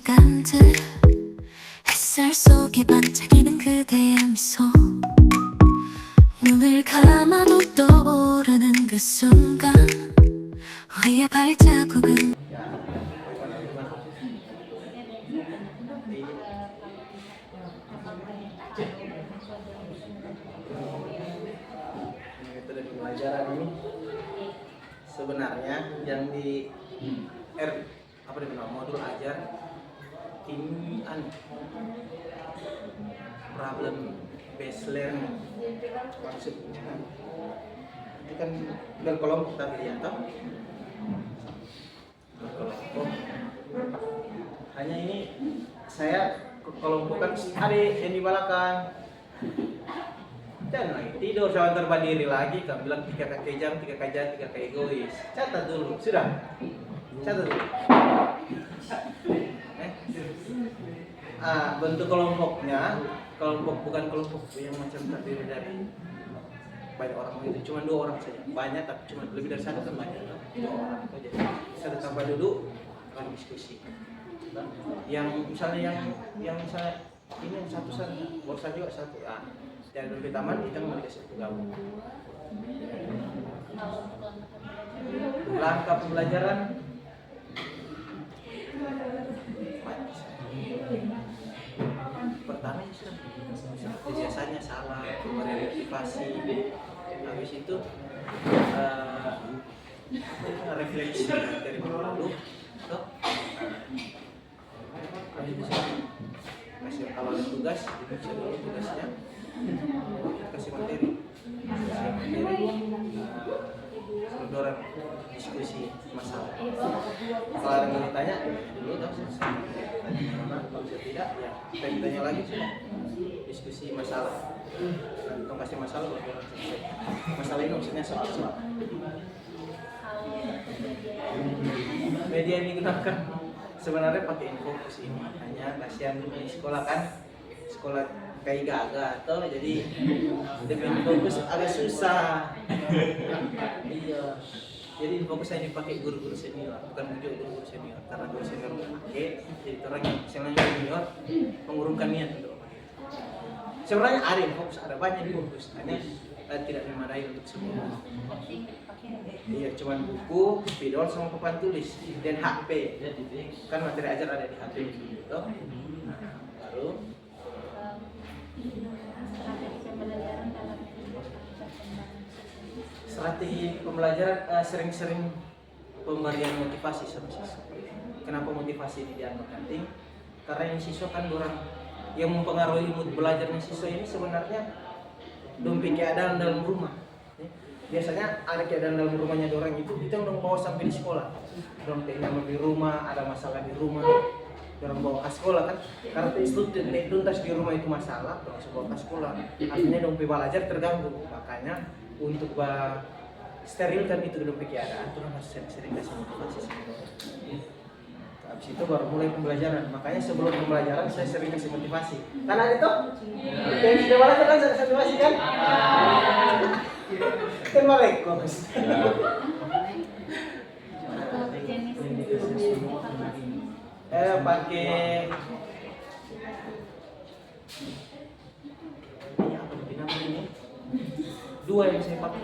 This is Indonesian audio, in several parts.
시간들 햇살 속에 반짝이는 그대의 미소 눈을 감아도 떠오르는 그 순간 우리의 발자국은 Metode pembelajaran ini sebenarnya yang di modul ajar ini problem based learning maksudnya itu kan berkelompok tadi ya toh berkelompok. Hanya ini saya kelompokkan adik yang di belakang dan lagi tidur sebentar berdiri lagi kamu bilang 3 kaki 3 kaki egois. Catat dulu sudah catat dulu. Bentuk kelompoknya bukan kelompok yang macam terdiri dari banyak orang begitu, cuma 2 orang saja. Banyak tapi cuma lebih dari 1 kan banyak. 2 orang saja. Saya tambah duduk akan diskusi. Yang misalnya yang misalnya ini yang satu saja, borsa juga satu. Dan lebih taman kita mau dikasih satu gabung. Langkah pembelajaran pertama biasanya salah, mereaktivasi, habis itu refleksi dari minggu lalu, habis itu kasih kalau ada tugas, dibaca dulu tugasnya, kasih materi, dorong diskusi masalah. Kalau ada yang ditanya, dulu tahu selesai. Kalau tidak, ya kita ditanya lagi sudah. Diskusi masalah. Kalau kasih masalah, baru orang selesai. Masalah ini maksudnya soal. Media yang digunakan sebenarnya pakai infocus ini. Hanya kasihan di sekolah kan, sekolah kayak gagal atau jadi infocus agak susah. Iya. Jadi fokus saya dipakai guru-guru senior, bukan juga guru-guru senior. Karena guru senior memakai, jadi orang yang misalnya junior mengurungkan niat untuk memakai. Sebenarnya ada yang fokus, ada banyak yang fokus, hanya tidak memadai untuk semua. Iya, cuman buku, spidol sama papan tulis dan HP. Kan materi ajar ada di HP gitu. Baru strategi pembelajaran sering-sering pemberian motivasi sama siswa. Kenapa motivasi ini dianggap penting? Karena yang siswa kan orang yang mempengaruhi mood belajarnya siswa ini sebenarnya dompi keadaan dalam rumah. Biasanya ada keadaan dalam rumahnya orang itu kita udah bawa sampai di sekolah. Orang nyaman di rumah, ada masalah di rumah, orang bawa ke sekolah kan. Karena itu tuntas di rumah itu masalah, langsung bawa ke sekolah. Artinya dompi belajar terganggu. Makanya untuk sterilkan itu dompi keadaan, itu harus sering kasih motivasi sama. Habis itu baru mulai pembelajaran. Makanya sebelum pembelajaran saya sering kasih motivasi. Karena itu, yang sudah belajar kan saya motivasi kan? Kan balik, bagus. Pakai ini apa namanya ini? 2 yang saya pakai.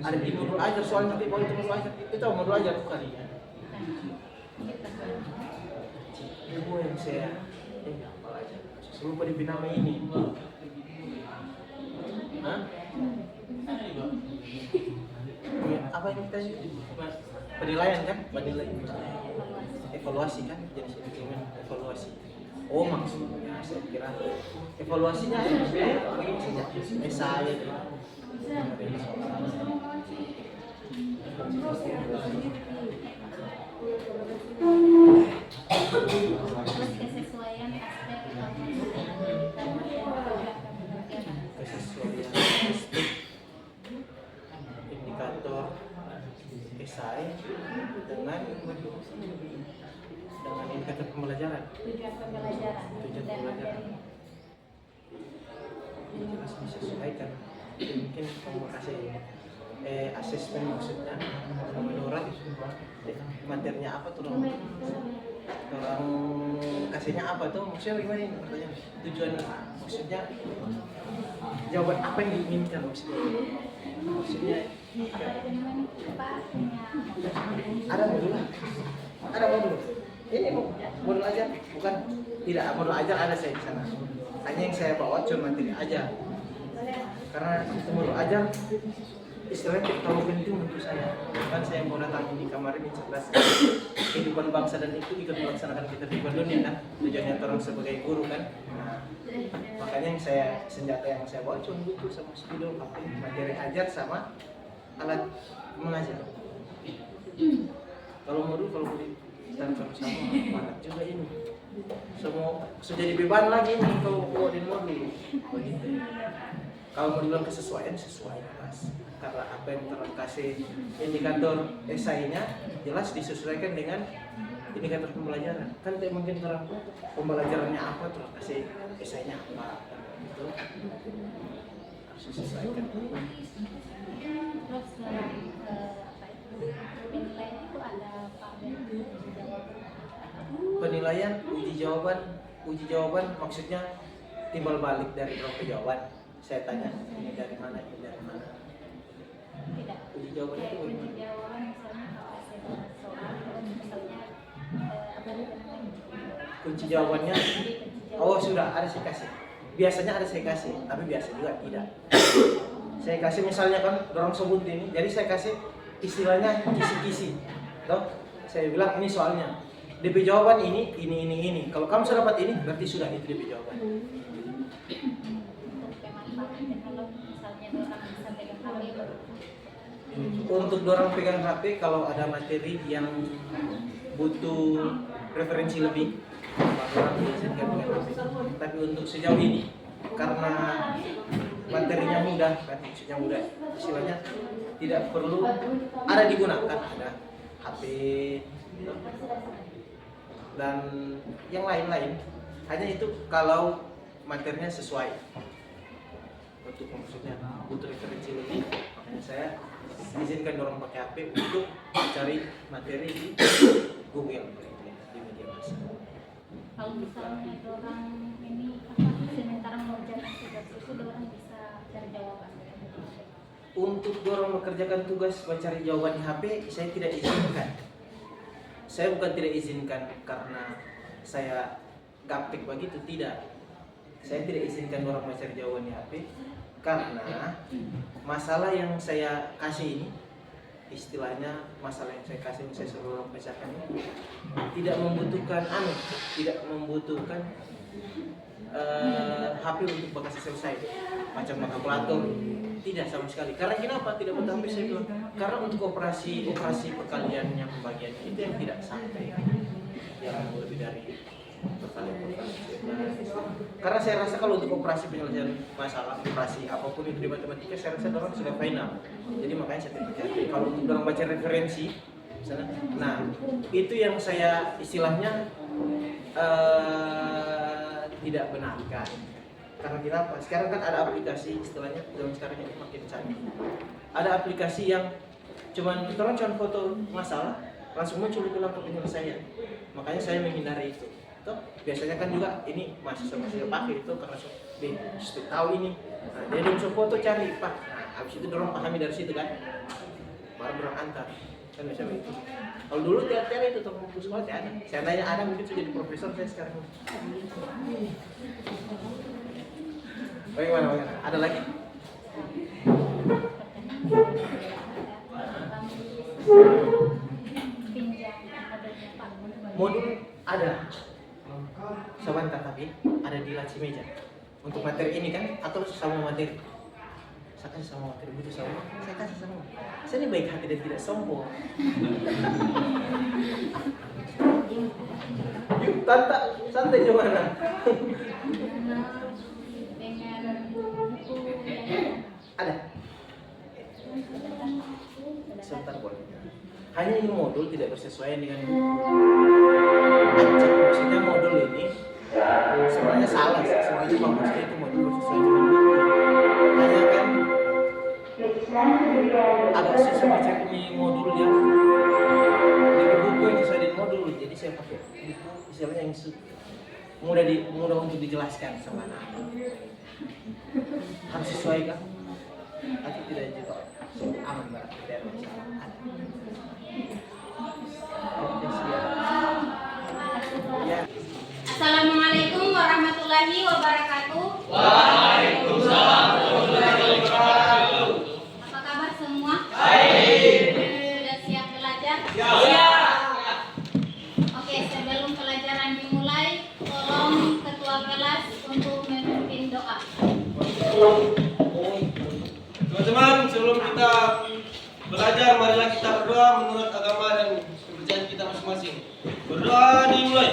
Ada di modul ajar soalnya nanti itu modul ajar itu modul ajar bukan ya. Itu yang saya apa aja. Lupa di nama ini. Hah? Apa yang kita penilaian kan? Penilaian. Evaluasi kan? Jadi saya evaluasi. Oh maksudnya saya kira evaluasinya begini saja. Esai. Kesesuaian aspek indikator esai dengan indikator pembelajaran. Tujuan pembelajaran. Jelas disesuaikan. Mungkin kamu kasih asesmen maksudnya menurut materinya apa tuh orang kasihnya apa tuh maksudnya gimana ini pertanyaan tujuan maksudnya jawaban apa yang diinginkan maksudnya ada modul ini modul aja bukan tidak modul aja ada saya di sana hanya yang saya bawa cuma materi aja karena itu modul aja istilahnya terlalu penting untuk saya kan saya mau datang ini kemarin mencerdaskan kehidupan bangsa dan itu ikut melaksanakan ketertiban dunia kan tujuannya orang sebagai guru kan makanya yang senjata yang saya bawa cuma buku sama spidol materi ajar sama alat mengajar kalau modul transfer sama banyak juga ini semua sudah jadi beban lagi nih kalau buatin modul begitu kalau mau dibilang kesesuaian sesuai mas karena apa yang terkasih indikator esainya jelas disesuaikan dengan indikator pembelajaran kan tidak mungkin terang pembelajarannya apa terus kasih esainya apa itu harus disesuaikan. Terus penilaian itu ada Pak penilaian uji jawaban maksudnya timbal balik dari beberapa jawaban saya tanya ini dari mana tidak uji jawaban itu uji jawaban misalnya kalau ada soal misalnya apa namanya kunci jawabannya oh sudah ada saya kasih biasanya ada saya kasih tapi biasa juga tidak saya kasih misalnya kan dorong sebut ini jadi saya kasih istilahnya kisi-kisi toh saya bilang ini soalnya DP jawaban ini kalau kamu sudah dapat ini berarti sudah itu DP jawaban untuk dorang pegang HP kalau ada materi yang butuh referensi lebih orang biasanya pegang HP tapi untuk sejauh ini karena materinya mudah kan maksudnya mudah istilahnya tidak perlu ada digunakan ada HP dan yang lain-lain hanya itu kalau materinya sesuai untuk maksudnya butuh referensi lebih makanya saya izinkan orang pakai HP untuk cari materi di Google di media massa. Kalau misalnya orang ini apa sementara mengerjakan tugas itu orang bisa cari jawaban. Untuk dorong mengerjakan tugas mencari jawaban di HP saya tidak izinkan. Saya bukan tidak izinkan karena saya gaptek begitu tidak. Saya tidak izinkan orang mencari jawaban di HP karena masalah yang saya kasih ini istilahnya masalah yang saya kasih saya suruh pecahkan ini tidak membutuhkan HP untuk bakasi selesai macam kalkulator tidak sama sekali karena kenapa tidak butuh HP saya bilang karena untuk operasi perkaliannya pembagian itu yang tidak sampai yang lebih dari perkalian karena saya rasa kalau untuk operasi penyelesaian masalah operasi apapun itu di matematika saya rasa orang sudah final jadi makanya saya tidak percaya kalau untuk orang baca referensi misalnya, nah itu yang saya istilahnya tidak benarkan karena kenapa sekarang kan ada aplikasi istilahnya zaman sekarang ini makin canggih ada aplikasi yang cuman foto masalah langsung muncul di lampu penyelesaian makanya saya menghindari itu. Tuh, biasanya kan juga ini mahasiswa pakai itu karena sudah tahu ini. Nah, dia langsung foto cari pak. Nah, habis itu dorong pahami dari situ kan. Baru dorong antar. Kan bisa begitu. Kalau dulu teater itu tuh fokus banget ada. Saya tanya ada mungkin sudah jadi profesor saya sekarang. Bagaimana? Ada lagi? Modul ada. Sebentar tapi ada di laci meja untuk materi ini kan atau sama materi saya kasih sama materi butuh sama saya kasih sama saya ini baik hati dan tidak sombong yuk tante santai gimana Dengan buku ada sebentar boleh hanya ini modul tidak bersesuaian dengan acak maksudnya modul ini sebenarnya salah sih sebenarnya bagusnya itu modul bersesuaian dengan buku hanya kan agak susah baca ini modul yang dari buku yang sesuai dengan modul, jadi saya pakai buku istilahnya yang mudah untuk dijelaskan sama anak-anak. Harus sesuai kan? Tapi tidak juga aman banget dari masalah. Oke, siap. Ya. Assalamualaikum warahmatullahi wabarakatuh. Waalaikumsalam warahmatullahi wabarakatuh. Apa kabar semua? Baik. Sudah siap belajar? Siap. Oke, sebelum pelajaran dimulai, tolong ketua kelas untuk memimpin doa. Teman-teman, sebelum kita belajar, marilah kita berdoa menurut agama dan kepercayaan kita masing-masing. Berdoa dimulai.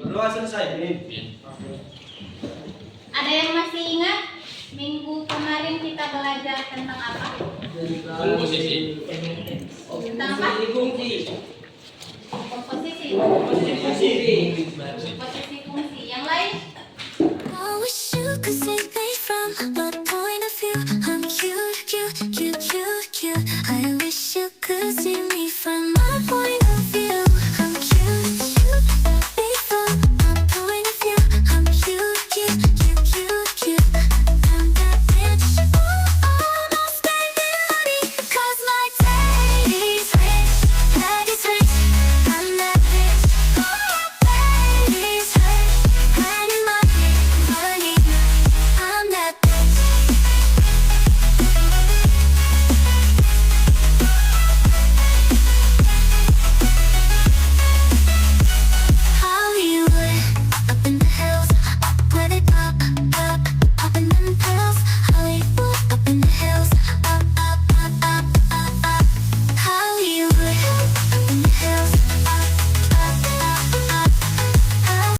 Berdoa selesai. Ada yang masih ingat minggu kemarin kita belajar tentang apa? Komposisi. Tentang apa? Komposisi. Komposisi. Komposisi fungsi. Yang lain? I wish you could say